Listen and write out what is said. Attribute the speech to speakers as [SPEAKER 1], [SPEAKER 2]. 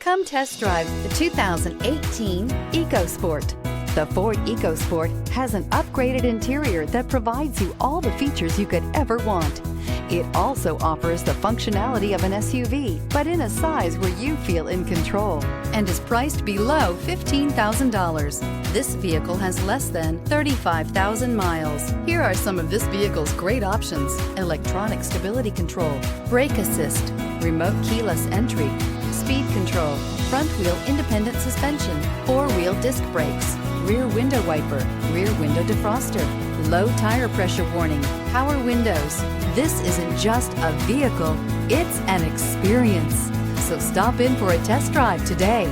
[SPEAKER 1] Come test drive the 2018 EcoSport. The Ford EcoSport has an upgraded interior that provides you all the features you could ever want. It also offers the functionality of an SUV, but in a size where you feel in control, and is priced below $15,000. This vehicle has less than 35,000 miles. Here are some of this vehicle's great options: electronic stability control, brake assist, remote keyless entry, speed control, front wheel independent suspension, four-wheel disc brakes, rear window wiper, rear window defroster, low tire pressure warning, power windows. This isn't just a vehicle, it's an experience. So stop in for a test drive today.